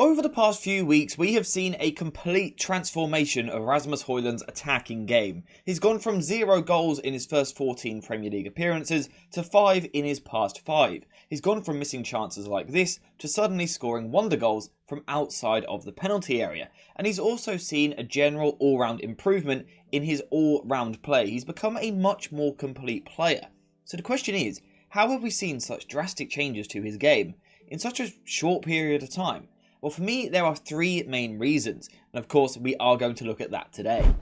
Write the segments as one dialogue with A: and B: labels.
A: Over the past few weeks, we have seen a complete transformation of Rasmus Hojlund's attacking game. He's gone from 0 goals in his first 14 Premier League appearances to 5 in his past 5. He's gone from missing chances like this to suddenly scoring wonder goals from outside of the penalty area. And he's also seen a general all-round improvement in his all-round play. He's become a much more complete player. So the question is, how have we seen such drastic changes to his game in such a short period of time? Well, for me, there are 3 main reasons, and of course, we are going to look at that today.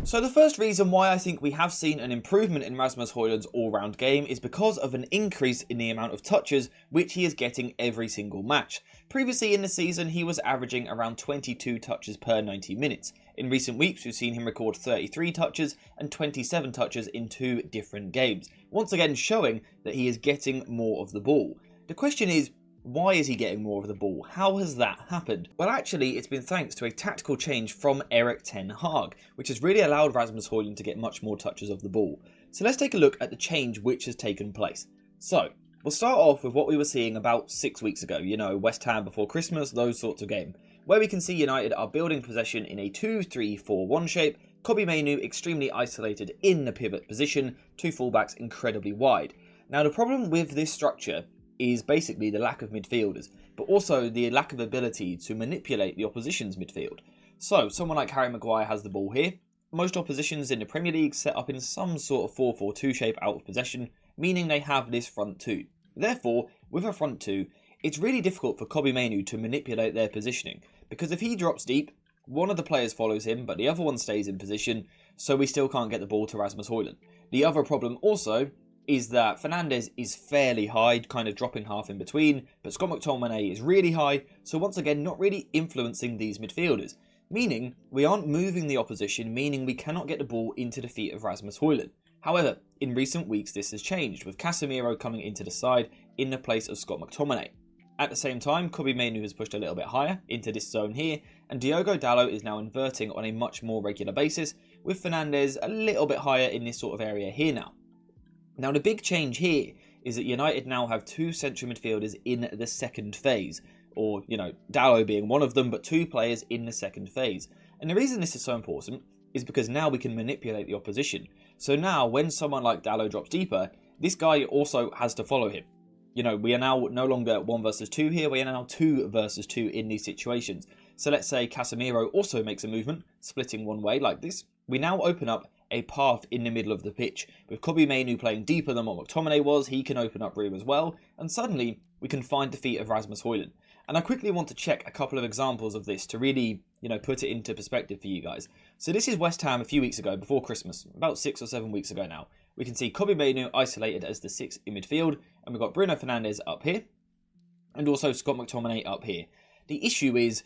A: So the first reason why I think we have seen an improvement in Rasmus Hojlund's all-round game is because of an increase in the amount of touches which he is getting every single match. Previously in the season, he was averaging around 22 touches per 90 minutes. In recent weeks, we've seen him record 33 touches and 27 touches in 2 different games, once again showing that he is getting more of the ball. The question is, why is he getting more of the ball? How has that happened? Well, actually, it's been thanks to a tactical change from Ten Hag, which has really allowed Rasmus Hojlund to get much more touches of the ball. So let's take a look at the change which has taken place. So, we'll start off with what we were seeing about 6 weeks ago, West Ham before Christmas, those sorts of games, where we can see United are building possession in a 2-3-4-1 shape, Kobbie Mainoo extremely isolated in the pivot position, 2 fullbacks incredibly wide. Now, the problem with this structure is basically the lack of midfielders, but also the lack of ability to manipulate the opposition's midfield. So, someone like Harry Maguire has the ball here. Most oppositions in the Premier League set up in some sort of 4-4-2 shape out of possession, meaning they have this front 2. Therefore, with a front 2, it's really difficult for Kobbie Mainoo to manipulate their positioning, because if he drops deep, one of the players follows him, but the other one stays in position, so we still can't get the ball to Rasmus Hojlund. The other problem also is that Fernandes is fairly high, kind of dropping half in between, but Scott McTominay is really high, so once again not really influencing these midfielders, meaning we aren't moving the opposition, meaning we cannot get the ball into the feet of Rasmus Hojlund. However, in recent weeks this has changed, with Casemiro coming into the side in the place of Scott McTominay. At the same time, Kobbie Mainoo has pushed a little bit higher into this zone here, and Diogo Dalot is now inverting on a much more regular basis, with Fernandes a little bit higher in this sort of area here now. Now, the big change here is that United now have 2 central midfielders in the second phase, or, Dalot being one of them, but 2 players in the second phase. And the reason this is so important is because now we can manipulate the opposition. So now, when someone like Dalot drops deeper, this guy also has to follow him. We are now no longer 1 versus 2 here, we are now 2 versus 2 in these situations. So let's say Casemiro also makes a movement, splitting one way like this. We now open up a path in the middle of the pitch. With Kobbie Mainoo playing deeper than what McTominay was, he can open up room as well, and suddenly we can find the feet of Rasmus Hojlund. And I quickly want to check a couple of examples of this to really, put it into perspective for you guys. So this is West Ham a few weeks ago, before Christmas, about 6 or 7 weeks ago now. We can see Kobbie Mainoo isolated as the 6th in midfield, and we've got Bruno Fernandes up here, and also Scott McTominay up here. The issue is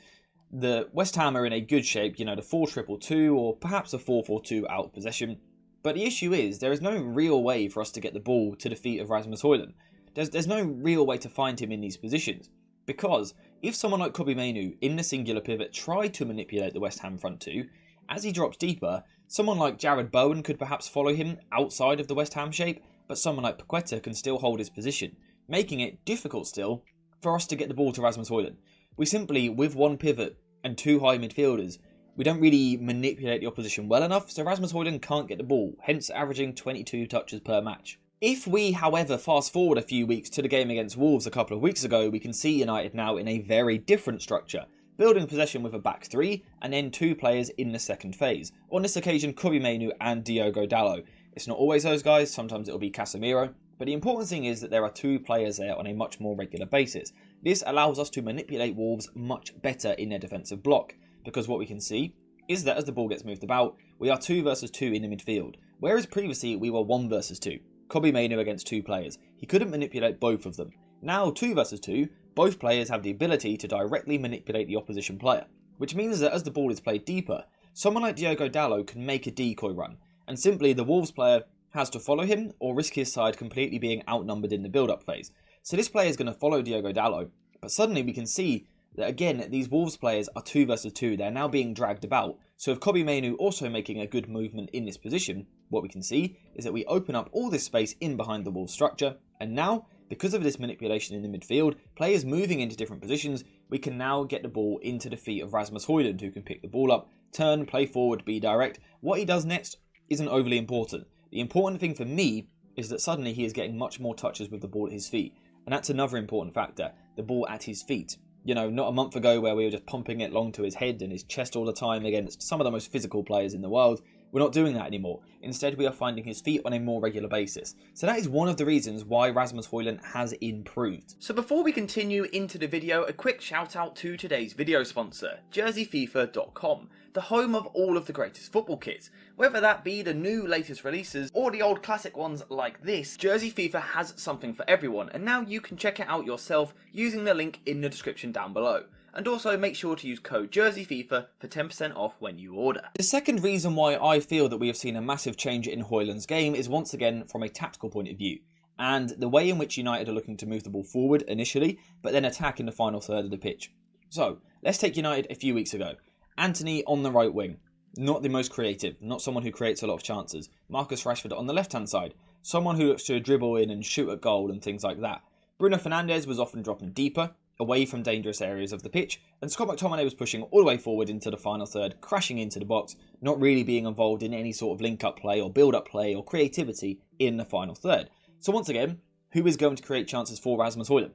A: the West Ham are in a good shape, the 4-2-2 or perhaps a 4-4-2 out of possession. But the issue is there is no real way for us to get the ball to the feet of Rasmus Hojlund. There's no real way to find him in these positions. Because if someone like Kobbie Mainoo in the singular pivot tried to manipulate the West Ham front 2, as he drops deeper, someone like Jarrod Bowen could perhaps follow him outside of the West Ham shape, but someone like Paqueta can still hold his position, making it difficult still for us to get the ball to Rasmus Hojlund. We simply, with 1 pivot and 2 high midfielders, we don't really manipulate the opposition well enough, so Rasmus Hojlund can't get the ball, hence averaging 22 touches per match. If we, however, fast forward a few weeks to the game against Wolves a couple of weeks ago, we can see United now in a very different structure, building possession with a back 3 and then 2 players in the second phase. On this occasion, Kobbie Mainoo and Diogo Dalot. It's not always those guys, sometimes it'll be Casemiro, but the important thing is that there are 2 players there on a much more regular basis. This allows us to manipulate Wolves much better in their defensive block, because what we can see is that as the ball gets moved about, we are 2 versus 2 in the midfield, whereas previously we were 1 versus 2. Kobbie Mainoo against 2 players. He couldn't manipulate both of them. Now 2 versus 2, both players have the ability to directly manipulate the opposition player, which means that as the ball is played deeper, someone like Diogo Dalot can make a decoy run, and simply the Wolves player has to follow him or risk his side completely being outnumbered in the build-up phase. So this player is going to follow Diogo Dalot, but suddenly we can see that again, these Wolves players are 2 versus 2, they're now being dragged about. So with Kobbie Mainoo also making a good movement in this position, what we can see is that we open up all this space in behind the Wolves structure, and now, because of this manipulation in the midfield, players moving into different positions, we can now get the ball into the feet of Rasmus Hojlund, who can pick the ball up, turn, play forward, be direct. What he does next isn't overly important. The important thing for me is that suddenly he is getting much more touches with the ball at his feet. And that's another important factor, the ball at his feet. You know, not a month ago where we were just pumping it long to his head and his chest all the time against some of the most physical players in the world. We're not doing that anymore. Instead, we are finding his feet on a more regular basis. So that is one of the reasons why Rasmus Hojlund has improved. So before we continue into the video, a quick shout out to today's video sponsor, JerseyFifa.com, the home of all of the greatest football kits. Whether that be the new latest releases or the old classic ones like this, Jersey FIFA has something for everyone, and now you can check it out yourself using the link in the description down below. And also make sure to use code JerseyFIFA for 10% off when you order. The second reason why I feel that we have seen a massive change in Højlund's game is once again from a tactical point of view, and the way in which United are looking to move the ball forward initially, but then attack in the final third of the pitch. So, let's take United a few weeks ago. Antony on the right wing, not the most creative, not someone who creates a lot of chances. Marcus Rashford on the left hand side, someone who looks to dribble in and shoot at goal and things like that. Bruno Fernandes was often dropping deeper, away from dangerous areas of the pitch, and Scott McTominay was pushing all the way forward into the final third, crashing into the box, not really being involved in any sort of link-up play or build-up play or creativity in the final third. So once again, who is going to create chances for Rasmus Hojlund?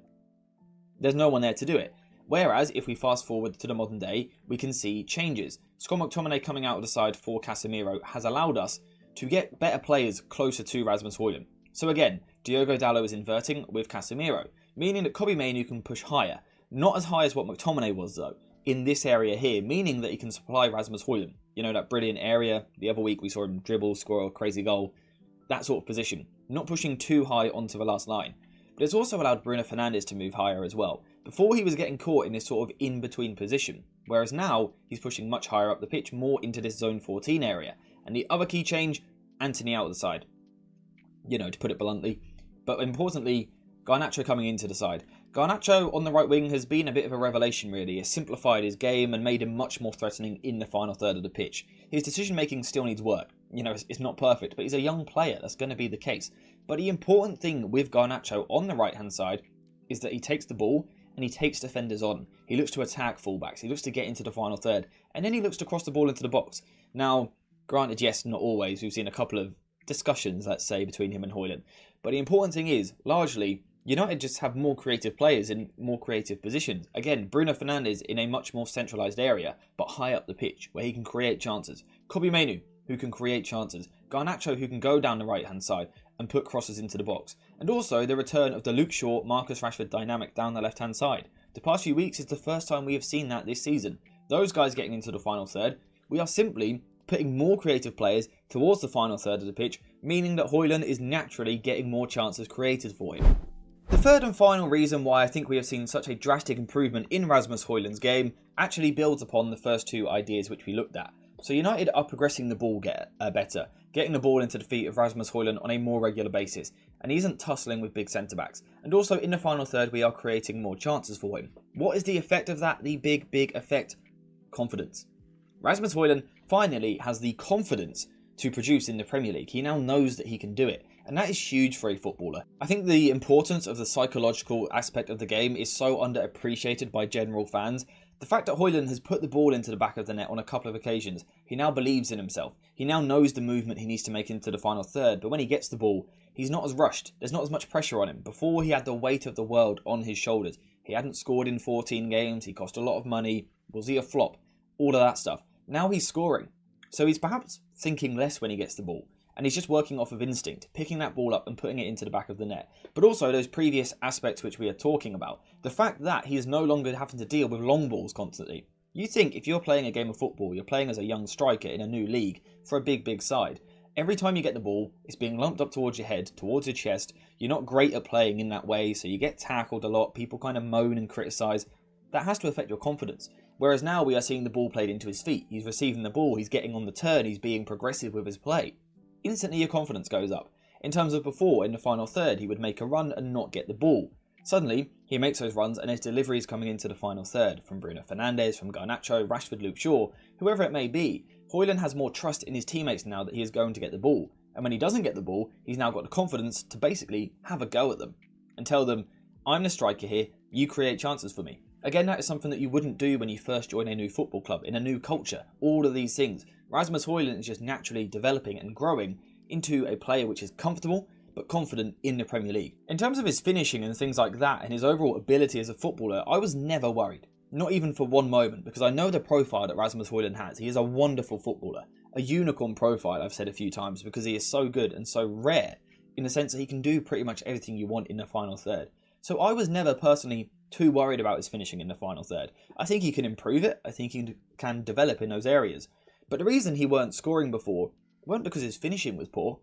A: There's no one there to do it. Whereas, if we fast forward to the modern day, we can see changes. Scott McTominay coming out of the side for Casemiro has allowed us to get better players closer to Rasmus Hojlund. So again, Diogo Dalot is inverting with Casemiro, meaning that Kobbie Mainoo can push higher. Not as high as what McTominay was though, in this area here, meaning that he can supply Rasmus Hojlund. You know, that brilliant area, the other week we saw him dribble, score a crazy goal. That sort of position. Not pushing too high onto the last line. But it's also allowed Bruno Fernandes to move higher as well. Before he was getting caught in this sort of in-between position, whereas now he's pushing much higher up the pitch, more into this zone 14 area. And the other key change, Antony out of the side. You know, to put it bluntly. But importantly, Garnacho coming into the side. Garnacho on the right wing has been a bit of a revelation really. It's simplified his game and made him much more threatening in the final third of the pitch. His decision making still needs work. You know, it's not perfect, but he's a young player. That's going to be the case. But the important thing with Garnacho on the right hand side is that he takes the ball and he takes defenders on. He looks to attack fullbacks. He looks to get into the final third. And then he looks to cross the ball into the box. Now, granted, yes, not always. We've seen a couple of discussions, let's say, between him and Højlund. But the important thing is, largely, United just have more creative players in more creative positions. Again, Bruno Fernandes in a much more centralised area, but high up the pitch, where he can create chances. Kobbie Mainoo, who can create chances. Garnacho, who can go down the right-hand side and put crosses into the box. And also the return of the Luke Shaw, Marcus Rashford dynamic down the left-hand side. The past few weeks is the first time we have seen that this season. Those guys getting into the final third, we are simply putting more creative players towards the final third of the pitch, meaning that Højlund is naturally getting more chances created for him. The third and final reason why I think we have seen such a drastic improvement in Rasmus Højlund's game actually builds upon the first two ideas which we looked at. So United are progressing the ball better, getting the ball into the feet of Rasmus Hojlund on a more regular basis, and he isn't tussling with big centre-backs. And also in the final third we are creating more chances for him. What is the effect of that? The big effect? Confidence. Rasmus Hojlund finally has the confidence to produce in the Premier League. He now knows that he can do it, and that is huge for a footballer. I think the importance of the psychological aspect of the game is so underappreciated by general fans. The fact that Højlund has put the ball into the back of the net on a couple of occasions, he now believes in himself. He now knows the movement he needs to make into the final third, but when he gets the ball, he's not as rushed. There's not as much pressure on him. Before, he had the weight of the world on his shoulders. He hadn't scored in 14 games, he cost a lot of money, was he a flop? All of that stuff. Now he's scoring. So he's perhaps thinking less when he gets the ball. And he's just working off of instinct, picking that ball up and putting it into the back of the net. But also those previous aspects which we are talking about. The fact that he is no longer having to deal with long balls constantly. You think if you're playing a game of football, you're playing as a young striker in a new league for a big side. Every time you get the ball, it's being lumped up towards your head, towards your chest. You're not great at playing in that way, so you get tackled a lot. People kind of moan and criticise. That has to affect your confidence. Whereas now we are seeing the ball played into his feet. He's receiving the ball, he's getting on the turn, he's being progressive with his play. Instantly your confidence goes up. In terms of before, in the final third, he would make a run and not get the ball. Suddenly, he makes those runs and his delivery is coming into the final third. From Bruno Fernandes, from Garnacho, Rashford, Luke Shaw, whoever it may be. Højlund has more trust in his teammates now that he is going to get the ball. And when he doesn't get the ball, he's now got the confidence to basically have a go at them. And tell them, I'm the striker here, you create chances for me. Again, that is something that you wouldn't do when you first join a new football club, in a new culture, all of these things. Rasmus Hojlund is just naturally developing and growing into a player which is comfortable but confident in the Premier League. In terms of his finishing and things like that and his overall ability as a footballer, I was never worried. Not even for one moment, because I know the profile that Rasmus Hojlund has. He is a wonderful footballer. A unicorn profile, I've said a few times, because he is so good and so rare in the sense that he can do pretty much everything you want in the final third. So I was never personally too worried about his finishing in the final third. I think he can improve it. I think he can develop in those areas. But the reason he weren't scoring before weren't because his finishing was poor.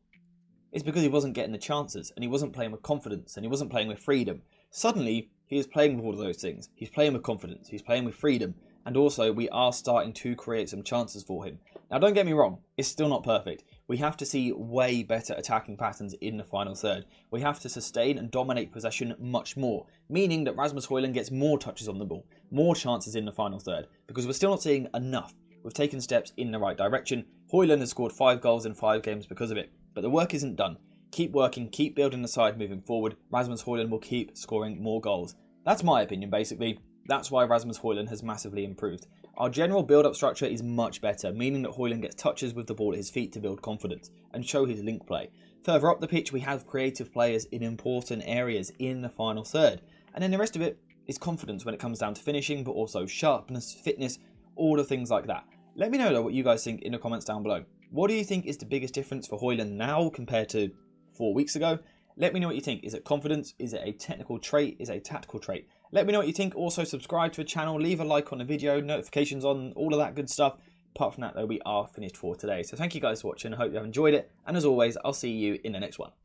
A: It's because he wasn't getting the chances, and he wasn't playing with confidence, and he wasn't playing with freedom. Suddenly, he is playing with all of those things. He's playing with confidence, he's playing with freedom, and also we are starting to create some chances for him. Now, don't get me wrong, it's still not perfect. We have to see way better attacking patterns in the final third. We have to sustain and dominate possession much more, meaning that Rasmus Hojlund gets more touches on the ball, more chances in the final third, because we're still not seeing enough. We've taken steps in the right direction. Højlund has scored 5 goals in 5 games because of it, but the work isn't done. Keep working, keep building the side moving forward. Rasmus Hojlund will keep scoring more goals. That's my opinion, basically. That's why Rasmus Hojlund has massively improved. Our general build-up structure is much better, meaning that Højlund gets touches with the ball at his feet to build confidence and show his link play. Further up the pitch, we have creative players in important areas in the final third. And then the rest of it is confidence when it comes down to finishing, but also sharpness, fitness, all the things like that. Let me know though what you guys think in the comments down below. What do you think is the biggest difference for Højlund now compared to 4 weeks ago? Let me know what you think. Is it confidence? Is it a technical trait? Is it a tactical trait? Let me know what you think. Also, subscribe to the channel, leave a like on the video, notifications on, all of that good stuff. Apart from that, though, we are finished for today. So thank you guys for watching. I hope you have enjoyed it. And as always, I'll see you in the next one.